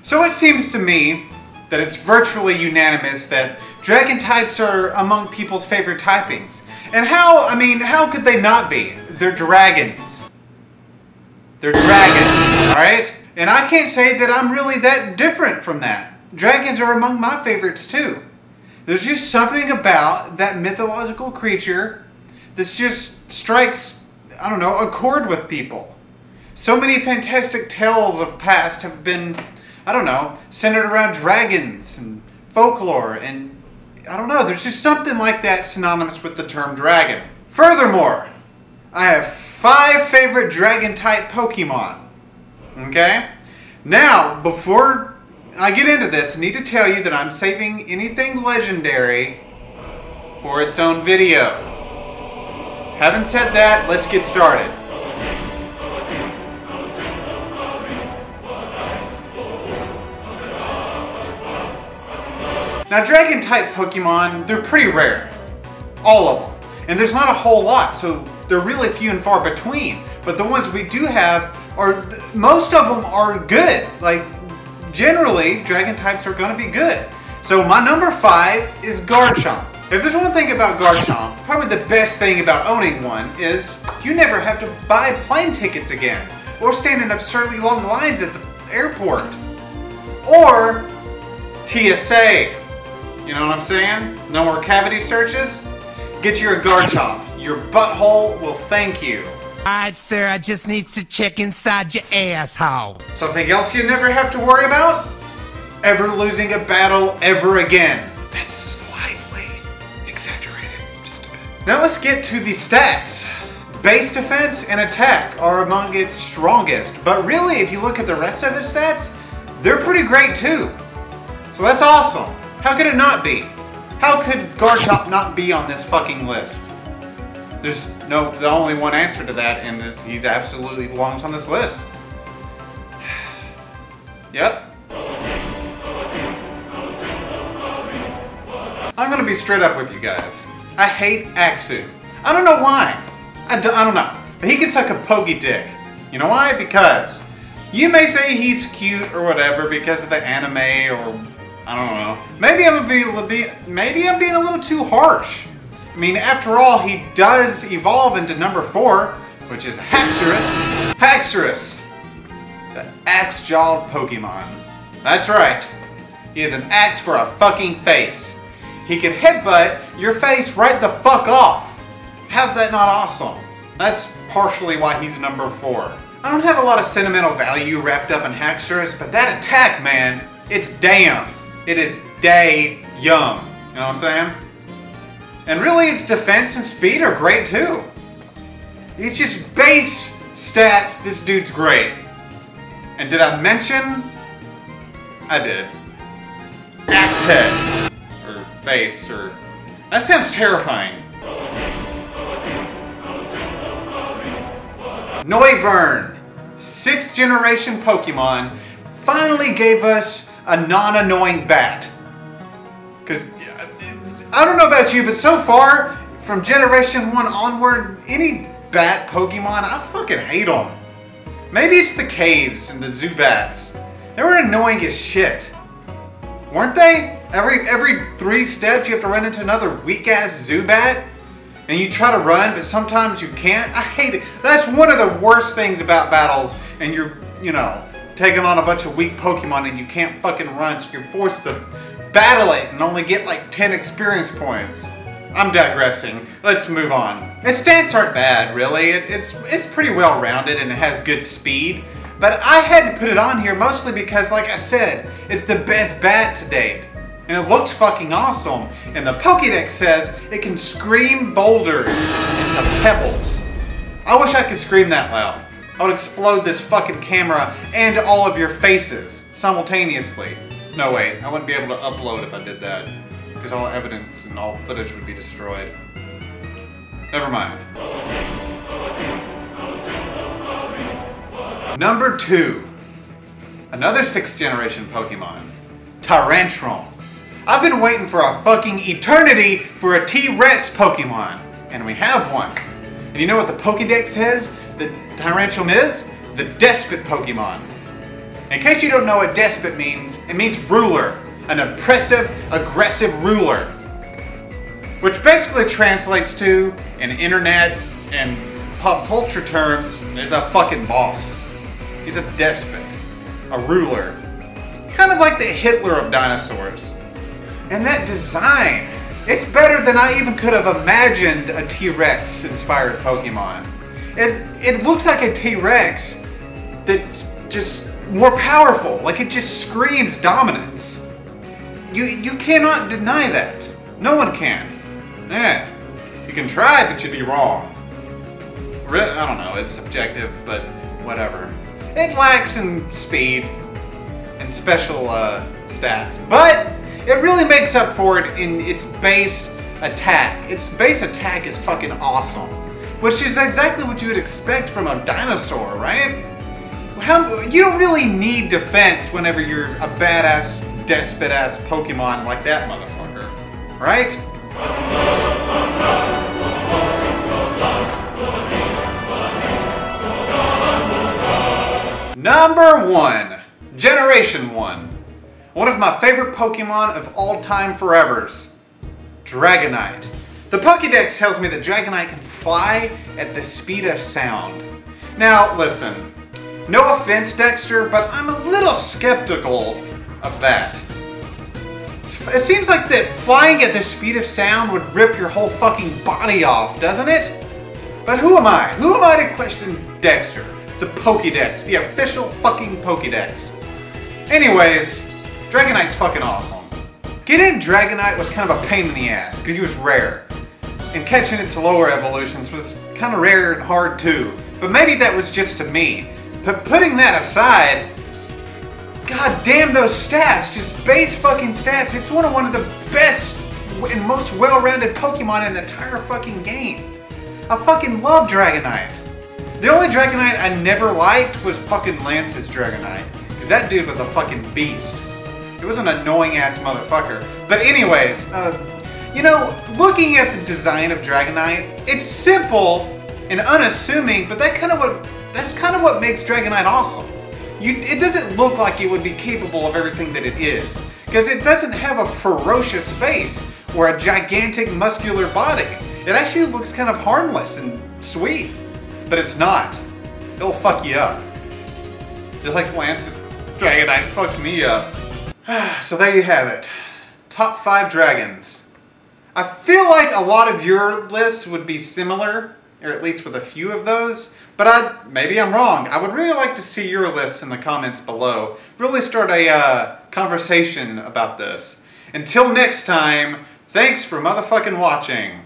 So it seems to me that it's virtually unanimous that dragon types are among people's favorite typings. And how could they not be? They're dragons. They're dragons, alright? And I can't say that I'm really that different from that. Dragons are among my favorites too. There's just something about that mythological creature that just strikes, I don't know, a chord with people. So many fantastic tales of past have been, I don't know, centered around dragons and folklore, and I don't know, there's just something like that synonymous with the term dragon. Furthermore, I have 5 favorite dragon type Pokemon. Okay? Now, before I get into this, I need to tell you that I'm saving anything legendary for its own video. Having said that, let's get started. Now, dragon type Pokemon, they're pretty rare. All of them. And there's not a whole lot, so they're really few and far between. But the ones we do have are, most of them are good. Like, generally, dragon types are going to be good. So my number 5 is Garchomp. If there's one thing about Garchomp, probably the best thing about owning one is you never have to buy plane tickets again. Or stand in absurdly long lines at the airport. Or TSA. You know what I'm saying? No more cavity searches? Get you a Garchomp. Your butthole will thank you. Alright, sir, I just need to check inside your asshole. Something else you never have to worry about? Ever losing a battle ever again. That's slightly exaggerated, just a bit. Now let's get to the stats. Base defense and attack are among its strongest, but really, if you look at the rest of its stats, they're pretty great too. So that's awesome. How could it not be? How could Garchomp not be on this fucking list? There's the only one answer to that, and he's absolutely belongs on this list. Yep. I'm gonna be straight up with you guys. I hate Axew. I don't know why. I don't know. But he can suck a pokey dick. You know why? Because you may say he's cute or whatever because of the anime or I don't know. Maybe I'm being a little too harsh. I mean, after all, he does evolve into number 4, which is Haxorus. Haxorus, the axe-jawed Pokemon. That's right. He has an axe for a fucking face. He can headbutt your face right the fuck off. How's that not awesome? That's partially why he's number 4. I don't have a lot of sentimental value wrapped up in Haxorus, but that attack, man, it's damn. It is day yum. You know what I'm saying? And really, its defense and speed are great too. He's just base stats. This dude's great. And did I mention? I did. Axe head. Or face, or... That sounds terrifying. Noivern, 6th generation Pokemon, finally gave us a non-annoying bat. Because, I don't know about you, but so far, from Generation 1 onward, any bat Pokemon, I fucking hate them. Maybe it's the caves and the Zubats. They were annoying as shit. Weren't they? Every 3 steps you have to run into another weak-ass Zubat? And you try to run, but sometimes you can't? I hate it. That's one of the worst things about battles, and you're, you know, taking on a bunch of weak Pokemon and you can't fucking run, so you're forced to battle it and only get like 10 experience points. I'm digressing. Let's move on. Its stats aren't bad, really. It's pretty well rounded and it has good speed. But I had to put it on here mostly because, like I said, it's the best bat to date. And it looks fucking awesome. And the Pokédex says it can scream boulders into pebbles. I wish I could scream that loud. I would explode this fucking camera and all of your faces simultaneously. No, wait, I wouldn't be able to upload if I did that. Because all evidence and all footage would be destroyed. Never mind. Number 2. Another 6th generation Pokemon. Tyrantrum. I've been waiting for a fucking eternity for a T-Rex Pokemon. And we have one. And you know what the Pokédex says that Tyrantrum is? The Despot Pokemon. In case you don't know what despot means, it means ruler. An oppressive, aggressive ruler. Which basically translates to, in internet and pop culture terms, is a fucking boss. He's a despot. A ruler. Kind of like the Hitler of dinosaurs. And that design, it's better than I even could have imagined a T-Rex inspired Pokemon. It looks like a T-Rex that's just more powerful. Like it just screams dominance. You cannot deny that. No one can. Yeah. You can try, but you'd be wrong. I don't know, it's subjective, but whatever. It lacks in speed and special stats, but it really makes up for it in its base attack. Its base attack is fucking awesome, which is exactly what you would expect from a dinosaur, right? You don't really need defense whenever you're a badass, despot-ass Pokemon like that motherfucker, right? Number 1, Generation 1. One of my favorite Pokemon of all time forevers, Dragonite. The Pokédex tells me that Dragonite can fly at the speed of sound. Now, listen, no offense, Dexter, but I'm a little skeptical of that. It seems like that flying at the speed of sound would rip your whole fucking body off, doesn't it? But who am I? Who am I to question Dexter? The Pokédex, the official fucking Pokédex. Anyways, Dragonite's fucking awesome. Getting Dragonite was kind of a pain in the ass, because he was rare. And catching its lower evolutions was kind of rare and hard too. But maybe that was just to me. But putting that aside, god damn those stats, just base fucking stats. It's one of the best and most well-rounded Pokemon in the entire fucking game. I fucking love Dragonite. The only Dragonite I never liked was fucking Lance's Dragonite. Because that dude was a fucking beast. It was an annoying ass motherfucker. But anyways, you know, looking at the design of Dragonite, it's simple and unassuming, but that's kind of what makes Dragonite awesome. It doesn't look like it would be capable of everything that it is. Because it doesn't have a ferocious face or a gigantic muscular body. It actually looks kind of harmless and sweet. But it's not. It'll fuck you up. Just like Lance's Dragonite fucked me up. So there you have it. Top 5 dragons. I feel like a lot of your lists would be similar, or at least with a few of those, but maybe I'm wrong. I would really like to see your lists in the comments below. Really start a conversation about this. Until next time, thanks for motherfucking watching.